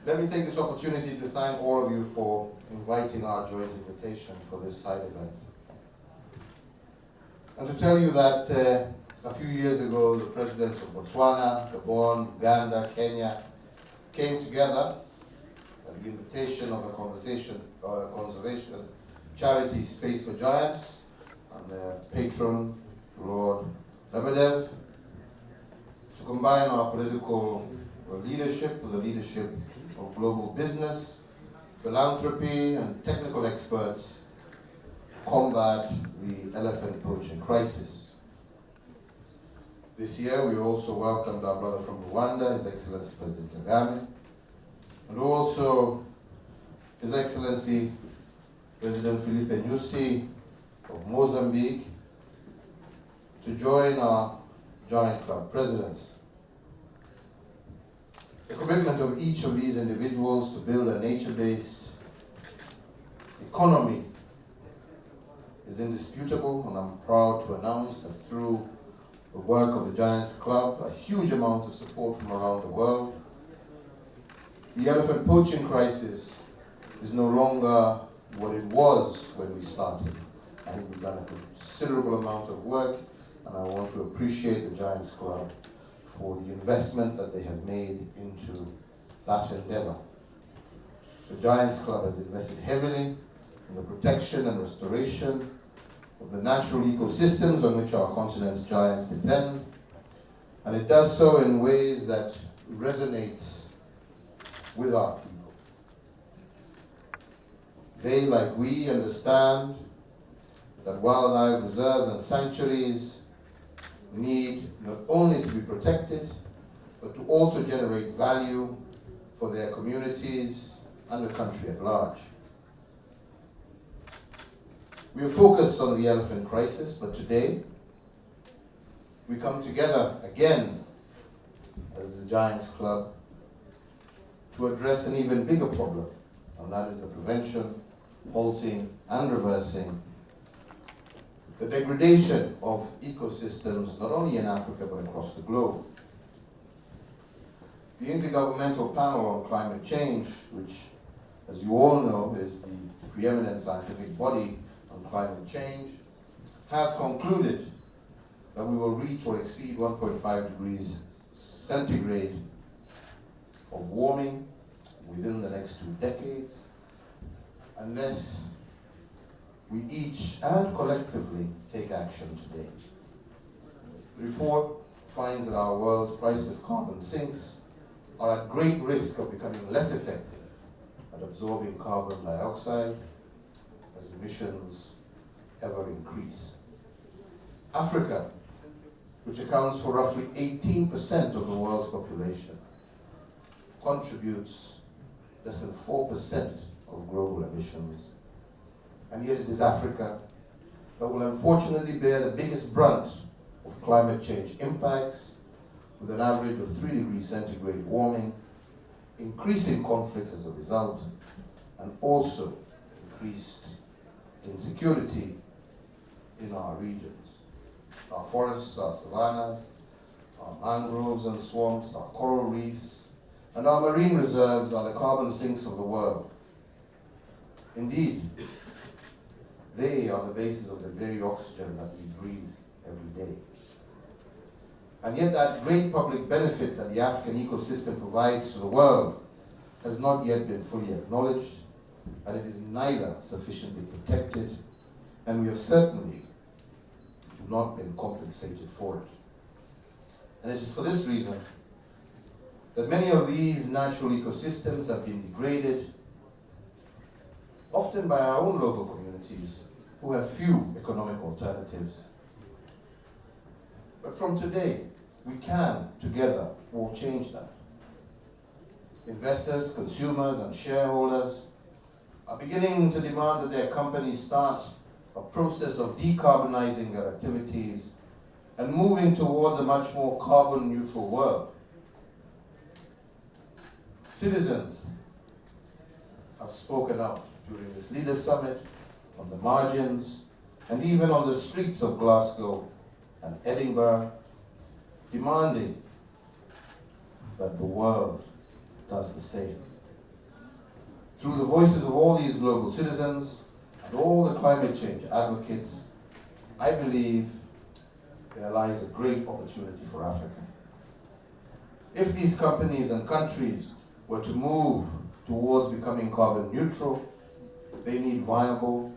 Let me take this opportunity to thank all of you for inviting our joint invitation for this side event. And to tell you that a few years ago, the presidents of Botswana, Gabon, Uganda, Kenya came together at the invitation of the conservation charity Space for Giants and their patron, Lord Lebedev, to combine our political leadership with the leadership of global business, philanthropy, and technical experts to combat the elephant poaching crisis. This year, we also welcomed our brother from Rwanda, His Excellency President Kagame, and also His Excellency President Philippe Nyusi of Mozambique to join our Joint Club presidents. The commitment of each of these individuals to build a nature-based economy is indisputable, and I'm proud to announce that through the work of the Giants Club, a huge amount of support from around the world, the elephant poaching crisis is no longer what it was when we started. I think we've done a considerable amount of work, and I want to appreciate the Giants Club for the investment that they have made into that endeavor. The Giants Club has invested heavily in the protection and restoration of the natural ecosystems on which our continent's giants depend, and it does so in ways that resonates with our people. They, like we, understand that wildlife reserves and sanctuaries need not only to be protected, but to also generate value for their communities and the country at large. We are focused on the elephant crisis, but today we come together again as the Giants Club to address an even bigger problem, and that is the prevention, halting, and reversing the degradation of ecosystems, not only in Africa, but across the globe. The Intergovernmental Panel on Climate Change, which, as you all know, is the preeminent scientific body on climate change, has concluded that we will reach or exceed 1.5 degrees centigrade of warming within the next 2 decades, unless we each and collectively take action today. The report finds that our world's priceless carbon sinks are at great risk of becoming less effective at absorbing carbon dioxide as emissions ever increase. Africa, which accounts for roughly 18% of the world's population, contributes less than 4% of global emissions. And yet it is Africa that will unfortunately bear the biggest brunt of climate change impacts, with an average of 3 degrees centigrade warming, increasing conflicts as a result, and also increased insecurity in our regions. Our forests, our savannas, our mangroves and swamps, our coral reefs, and our marine reserves are the carbon sinks of the world. Indeed, they are the basis of the very oxygen that we breathe every day. And yet that great public benefit that the African ecosystem provides to the world has not yet been fully acknowledged, and it is neither sufficiently protected, and we have certainly not been compensated for it. And it is for this reason that many of these natural ecosystems have been degraded, often by our own local communities who have few economic alternatives. But from today, we can, together, all change that. Investors, consumers, and shareholders are beginning to demand that their companies start a process of decarbonizing their activities and moving towards a much more carbon-neutral world. Citizens have spoken out during this Leaders' Summit, on the margins, and even on the streets of Glasgow and Edinburgh, demanding that the world does the same. Through the voices of all these global citizens and all the climate change advocates, I believe there lies a great opportunity for Africa. If these companies and countries were to move towards becoming carbon neutral, they need viable,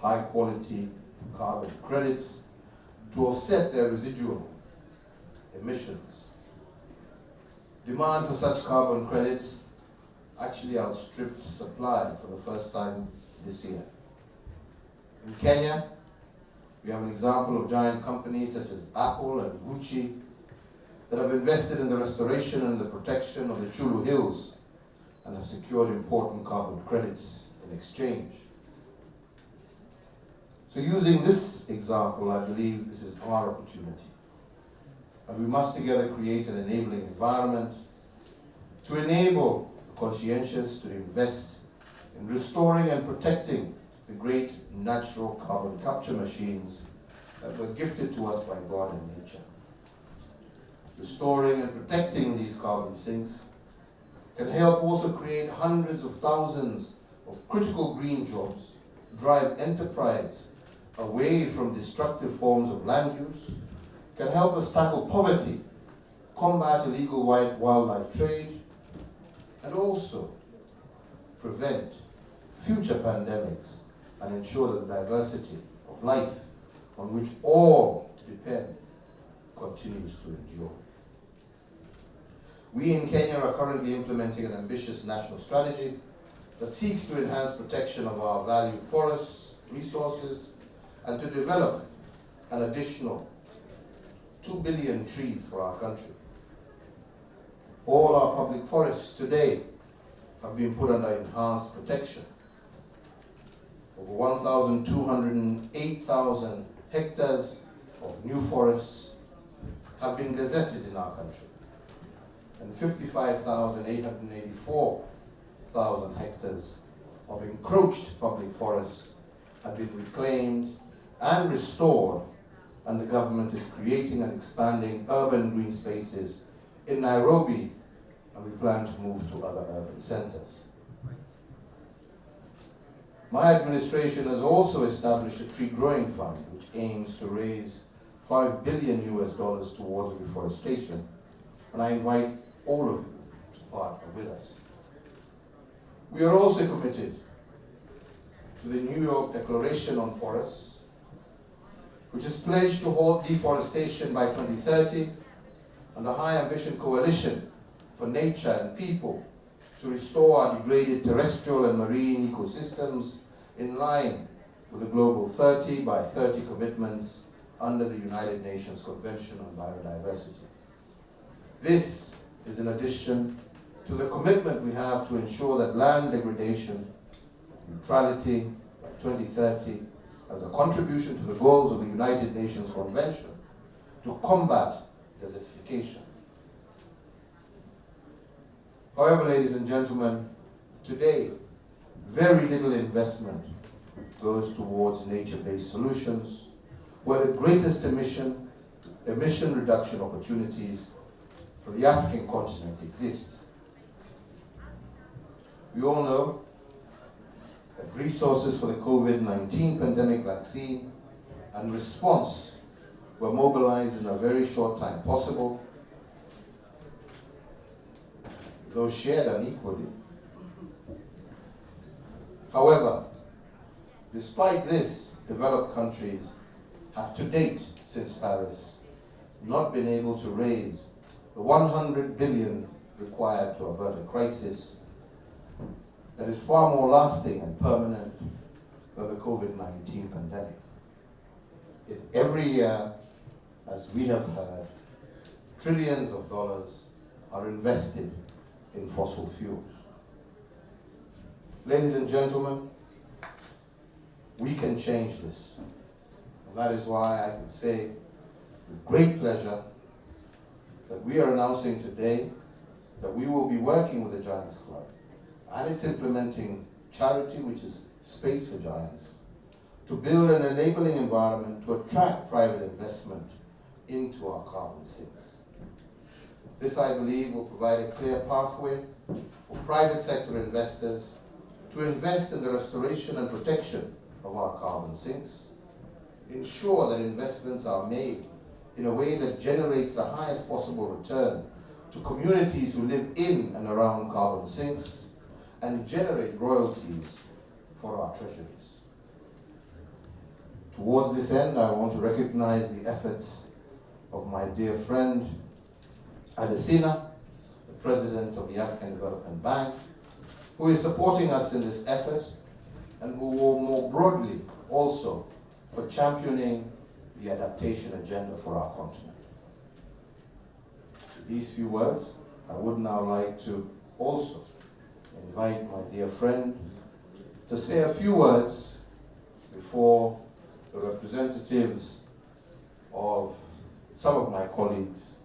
high-quality carbon credits to offset their residual emissions. Demand for such carbon credits actually outstripped supply for the first time this year. In Kenya, we have an example of giant companies such as Apple and Gucci that have invested in the restoration and the protection of the Chulu Hills and have secured important carbon credits in exchange. So using this example, I believe this is our opportunity. And we must together create an enabling environment to enable the conscientious to invest in restoring and protecting the great natural carbon capture machines that were gifted to us by God and nature. Restoring and protecting these carbon sinks can help also create hundreds of thousands of critical green jobs, drive enterprise away from destructive forms of land use, can help us tackle poverty, combat illegal wildlife trade, and also prevent future pandemics and ensure that the diversity of life on which all depend continues to endure. We in Kenya are currently implementing an ambitious national strategy that seeks to enhance protection of our valued forests, resources, and to develop an additional 2 billion trees for our country. All our public forests today have been put under enhanced protection. Over 1,208,000 hectares of new forests have been gazetted in our country, and 55,884 hectares of encroached public forests have been reclaimed and restored, and the government is creating and expanding urban green spaces in Nairobi, and we plan to move to other urban centers. My administration has also established a tree growing fund which aims to raise $5 billion towards reforestation, and I invite all of you to partner with us. We are also committed to the New York Declaration on Forests, which is pledged to halt deforestation by 2030, and the High Ambition Coalition for Nature and People to restore our degraded terrestrial and marine ecosystems in line with the Global 30 by 30 commitments under the United Nations Convention on Biodiversity. This is in addition to the commitment we have to ensure that land degradation neutrality by 2030 as a contribution to the goals of the United Nations Convention to combat desertification. However, ladies and gentlemen, today, very little investment goes towards nature-based solutions where the greatest emission reduction opportunities for the African continent exist. We all know that resources for the COVID-19 pandemic vaccine and response were mobilized in a very short time possible, though shared unequally. However, despite this, developed countries have to date, since Paris, not been able to raise the 100 billion required to avert a crisis that is far more lasting and permanent than the COVID-19 pandemic. Yet every year, as we have heard, trillions of dollars are invested in fossil fuels. Ladies and gentlemen, we can change this. And that is why I can say with great pleasure that we are announcing today that we will be working with the Giants Club and it's implementing charity, which is Space for Giants, to build an enabling environment to attract private investment into our carbon sinks. This, I believe, will provide a clear pathway for private sector investors to invest in the restoration and protection of our carbon sinks, ensure that investments are made in a way that generates the highest possible return to communities who live in and around carbon sinks, and generate royalties for our treasuries. Towards this end, I want to recognize the efforts of my dear friend, Adesina, the President of the African Development Bank, who is supporting us in this effort, and who will more broadly also for championing the adaptation agenda for our continent. With these few words, I would now like to also invite my dear friend to say a few words before the representatives of some of my colleagues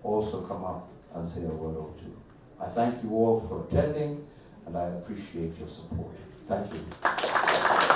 also come up and say a word or two. I thank you all for attending, and I appreciate your support. Thank you.